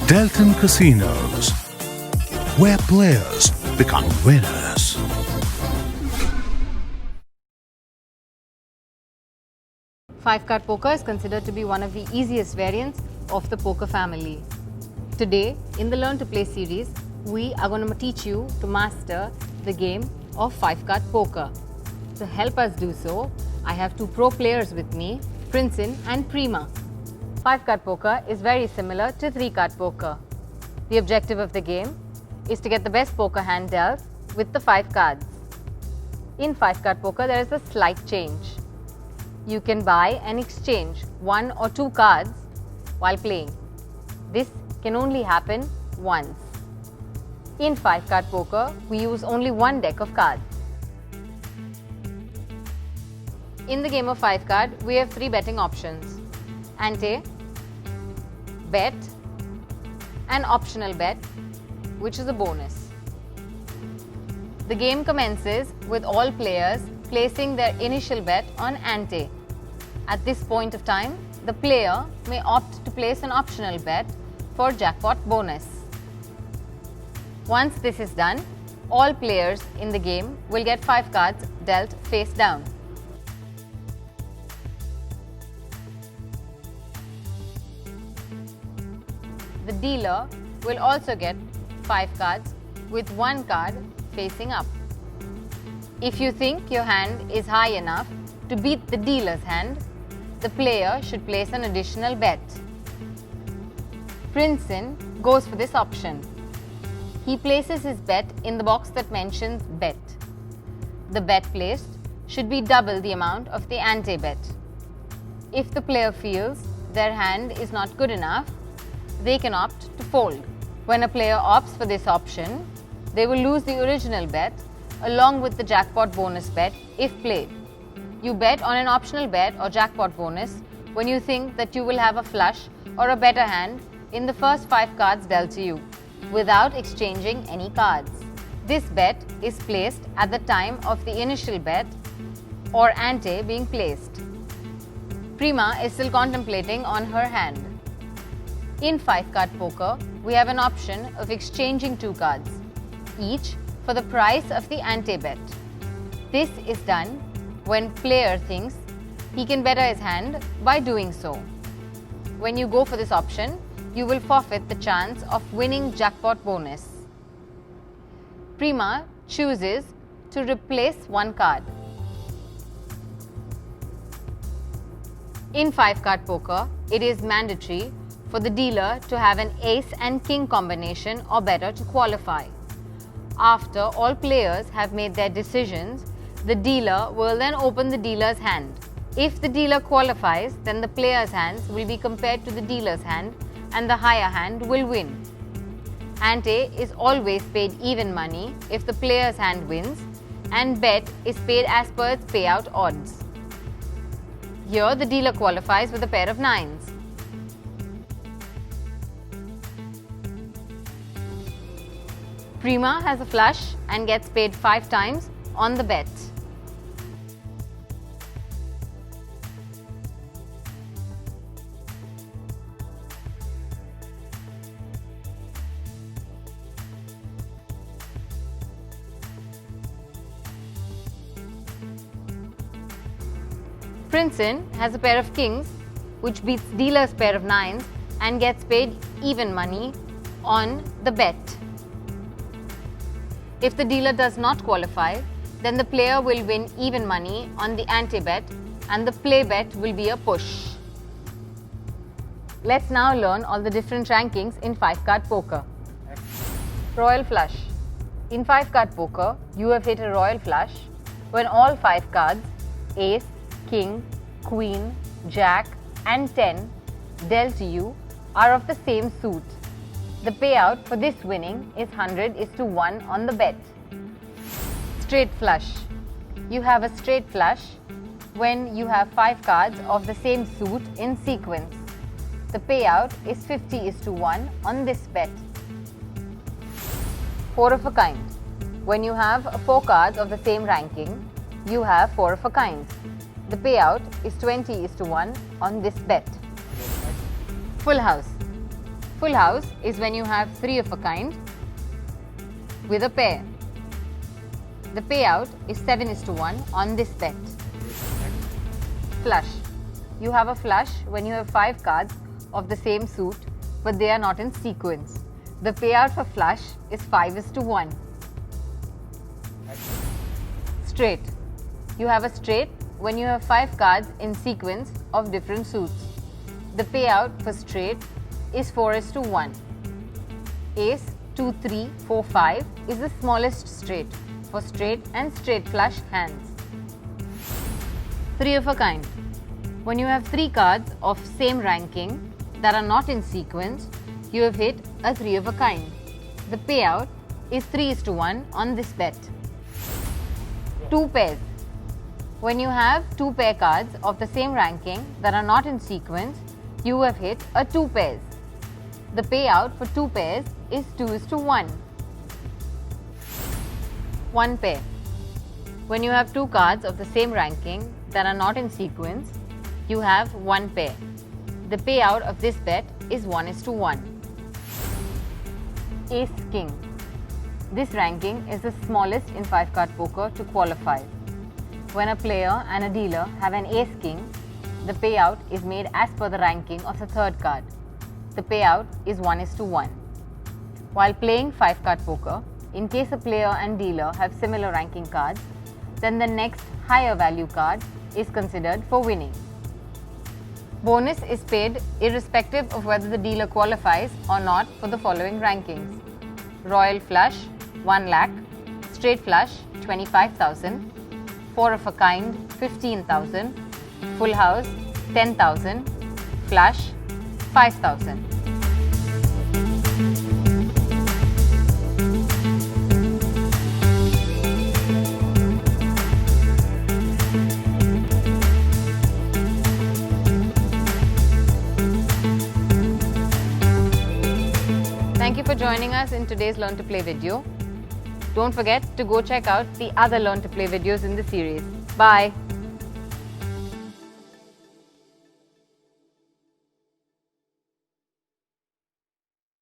Deltin Casinos, where players become winners. Five-card poker is considered to be one of the easiest variants of the poker family. Today, in the Learn to Play series, we are going to teach you to master the game of five-card poker. To help us do so, I have two pro players with me, Princein and Prima. Five-card poker is very similar to three-card poker. The objective of the game is to get the best poker hand dealt with the 5 cards. In five-card poker, there is a slight change. You can buy and exchange 1 or 2 cards while playing. This can only happen once. In five-card poker, we use only one deck of cards. In the game of 5-card, we have 3 betting options: ante, bet, and optional bet, which is a bonus. The game commences with all players placing their initial bet on ante. At this point of time, the player may opt to place an optional bet for jackpot bonus. Once this is done, all players in the game will get 5 cards dealt face down. The dealer will also get 5 cards with 1 card facing up. If you think your hand is high enough to beat the dealer's hand, the player should place an additional bet. Princein goes for this option. He places his bet in the box that mentions bet. The bet placed should be double the amount of the ante bet. If the player feels their hand is not good enough, they can opt to fold. When a player opts for this option, they will lose the original bet along with the jackpot bonus bet if played. You bet on an optional bet or jackpot bonus when you think that you will have a flush or a better hand in the first 5 cards dealt to you, without exchanging any cards. This bet is placed at the time of the initial bet or ante being placed. Prima is still contemplating on her hand. In 5-card poker, we have an option of exchanging 2 cards, each for the price of the ante bet. This is done when player thinks he can better his hand by doing so. When you go for this option, you will forfeit the chance of winning jackpot bonus. Prima chooses to replace 1 card. In 5-card poker, it is mandatory for the dealer to have an ace and king combination or better to qualify. After all players have made their decisions, the dealer will then open the dealer's hand. If the dealer qualifies, then the player's hands will be compared to the dealer's hand and the higher hand will win. Ante is always paid even money if the player's hand wins, and bet is paid as per its payout odds. Here the dealer qualifies with a pair of 9s. Prima has a flush and gets paid 5 times on the bet. Princein has a pair of kings, which beats dealer's pair of 9s and gets paid even money on the bet. If the dealer does not qualify, then the player will win even money on the ante bet and the play bet will be a push. Let's now learn all the different rankings in 5-card poker. Royal flush. In 5-card poker, you have hit a royal flush when all 5 cards, ace, king, queen, jack and 10 dealt to you are of the same suit. The payout for this winning is 100:1 on the bet. Straight flush. You have a straight flush when you have 5 cards of the same suit in sequence. The payout is 50:1 on this bet. 4 of a kind. When you have 4 cards of the same ranking, you have 4 of a kind. The payout is 20:1 on this bet. Full house. Full house is when you have 3 of a kind with a pair. The payout is 7:1 on this bet. Flush. You have a flush when you have 5 cards of the same suit, but they are not in sequence. The payout for flush is 5:1. Straight. You have a straight when you have 5 cards in sequence of different suits. The payout for straight is 4:1. Ace, 2, 3, 4, 5 is the smallest straight for straight and straight flush hands. 3 of a kind. When you have 3 cards of same ranking that are not in sequence, you have hit a 3 of a kind. The payout is 3:1 on this bet. 2 pairs. When you have 2 pair cards of the same ranking that are not in sequence, you have hit a 2 pairs. The payout for 2 pairs is 2:1. 1 pair. When you have 2 cards of the same ranking that are not in sequence, you have 1 pair. The payout of this bet is 1:1. Ace King. This ranking is the smallest in 5-card poker to qualify. When a player and a dealer have an Ace King, the payout is made as per the ranking of the 3rd card. The payout is 1:1. While playing 5-card poker, in case a player and dealer have similar ranking cards, then the next higher value card is considered for winning. Bonus is paid irrespective of whether the dealer qualifies or not for the following rankings: Royal Flush 1 lakh, Straight Flush 25,000, 4 of a kind 15,000, Full House 10,000, Flush 5,000. Thank you for joining us in today's Learn to Play video. Don't forget to go check out the other Learn to Play videos in the series. Bye!